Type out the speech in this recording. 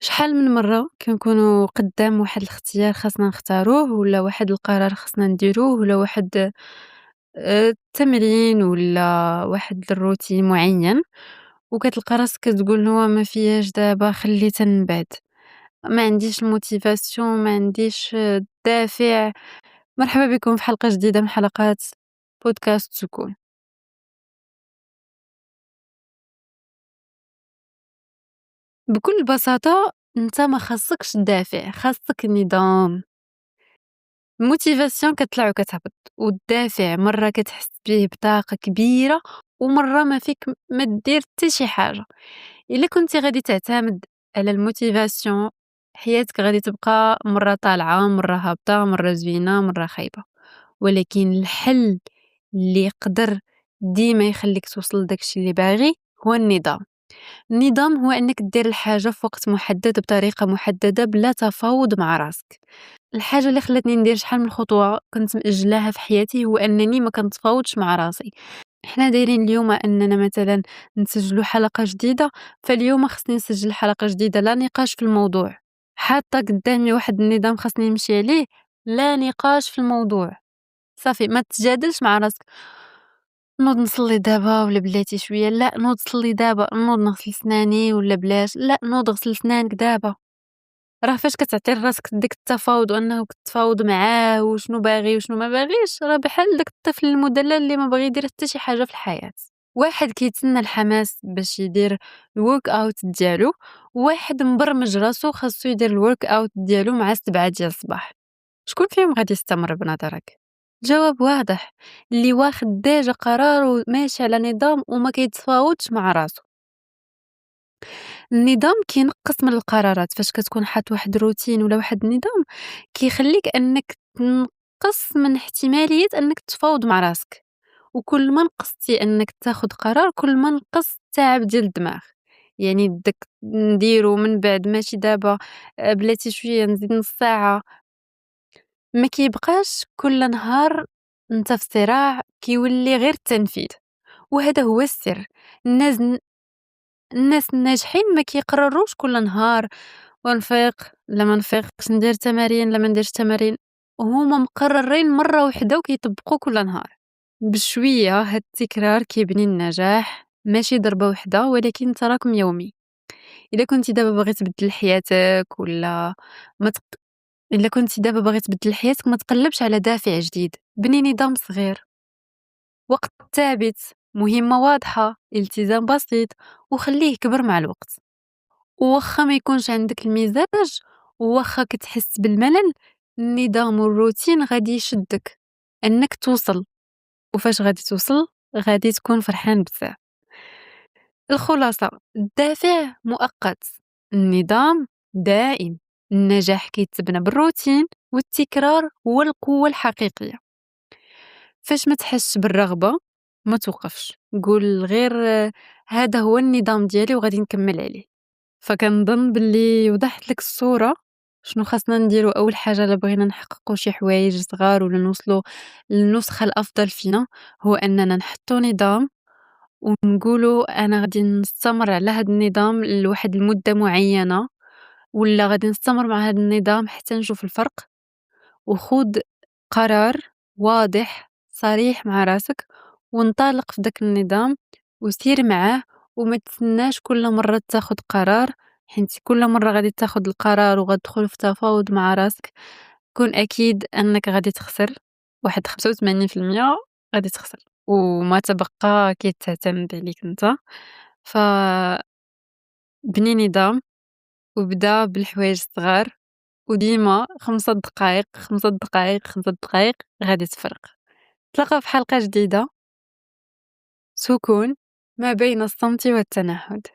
شحال من مرة كنكونوا قدام واحد الاختيار خاصنا نختاروه ولا واحد القرار خاصنا نديروه ولا واحد التمرين ولا واحد الروتين معين وكتلقى راسك كتقول هو ما فياش دابا خليتها من بعد ما عنديش الموتيفاسيون ما عنديش الدافع. مرحبا بكم في حلقة جديدة من حلقات بودكاست سكون. بكل بساطة انت ما خاصكش دافع خاصك نظام. الموتيفاسيون كتطلع وكتهبط والدافع مرة كتحس بيه بطاقة كبيرة ومرة ما فيك ما دير حتى شي حاجة. الا كنتي غادي تعتمد على الموتيفاسيون حياتك غادي تبقى مرة طالعة مرة هابطة مرة زوينة مرة خايبة. ولكن الحل اللي يقدر ديما يخليك توصل لداكشي اللي باغي هو النظام. النظام هو انك دير الحاجة في وقت محدد بطريقة محددة بلا تفاوض مع راسك. الحاجة اللي خلاتني ندير شحال من خطوة كنت مأجلاها في حياتي هو أنني ما كنتفاوضش مع راسي. حنا دايرين اليوم أننا مثلا نسجلوا حلقة جديدة، فاليوم خصني نسجل حلقة جديدة لا نقاش في الموضوع. حاطة قدامي واحد النظام خاصني نمشي عليه، لا نقاش في الموضوع. صافي ما تجادلش مع راسك. نوض نصلي دابا ولا بلاتي شوية، لا نوض صلي دابا، نوض نغسل سناني ولا بلاش، لا نوض غسل سنانك دابا. راه فاش كتعطي لراسك ديك التفاوض وانه كتفاوض معاه وشنو باغي وشنو ما باغيش، راه بحال داك الطفل المدلل اللي ما بغى يدير حتى شي حاجه في الحياه. واحد كيتسنى الحماس باش يدير الورك اوت ديالو، واحد مبرمج راسو خاصو يدير الورك اوت ديالو مع 7 ديال الصباح. شكون فيهم غادي يستمر بنظرك؟ الجواب واضح، اللي واخد ديجا قرار وماشي على نظام وما كيتفاوضش مع راسو. النظام كينقّص من القرارات، فاش كتكون حاط واحد الروتين ولا واحد النظام كيخلّيك أنك تنقّص من احتمالية أنك تفاوض مع راسك، وكل ما نقصتي أنك تاخد قرار كل ما نقص التعب ديال الدماغ. يعني داك نديرو من بعد ماشي دابا، بلاتي شوية نزيد نص ساعة، ما كيبقاش كل نهار أنت في صراع، كيولي غير التنفيذ. وهذا هو السر. الناس الناس الناجحين ما كيقرروش كل نهار ونفيق لا ما نفيقش، ندير تمارين لا ما نديرش تمارين. هما مقررين مرة وحدة وكيطبقوا كل نهار بشوية. هاد التكرار كيبني النجاح، ماشي ضربة وحدة ولكن تراكم يومي. إلا كنتي دابا باغي تبدل حياتك ولا ما تق... إلا كنتي دابا باغي تبدل حياتك ما تقلبش على دافع جديد، بني نظام صغير، وقت ثابت، مهمة واضحة، التزام بسيط، وخليه يكبر مع الوقت. وواخا ما يكونش عندك المزاج وواخا كتحس بالملل، النظام والروتين غادي يشدك انك توصل. وفاش غادي توصل غادي تكون فرحان بزاف. الخلاصة، الدافع مؤقت، النظام دائم. النجاح كيتبنى بالروتين والتكرار هو القوة الحقيقية. فاش ما تحسش بالرغبة ما توقفش، قول غير هذا هو النظام ديالي وغادي نكمل عليه. فكنظن باللي وضحت لك الصورة شنو خاصنا نديرو. أول حاجة إلا بغينا نحققو شي حوايج صغار ولا نوصلو للنسخة الأفضل فينا، هو أننا نحطو نظام ونقولو أنا غادي نستمر على هاد النظام لواحد المدة معينة، ولا غادي نستمر مع هاد النظام حتى نشوف الفرق. وخود قرار واضح صريح مع راسك وانطلق في داك النظام وسير معاه. وما تسناش كل مرة تاخد قرار، حيت كل مرة غادي تاخد القرار وغتدخل في تفاوض مع راسك كون أكيد أنك غادي تخسر واحد 85% غادي تخسر وما تبقى كيتعتمد عليك انت. فبني نظام وبدا بالحوايج الصغار، وديما 5 دقائق 5 دقائق 5 دقائق غادي تفرق. نتلاقاو في حلقة جديدة. سكون ما بين الصمت والتنهد.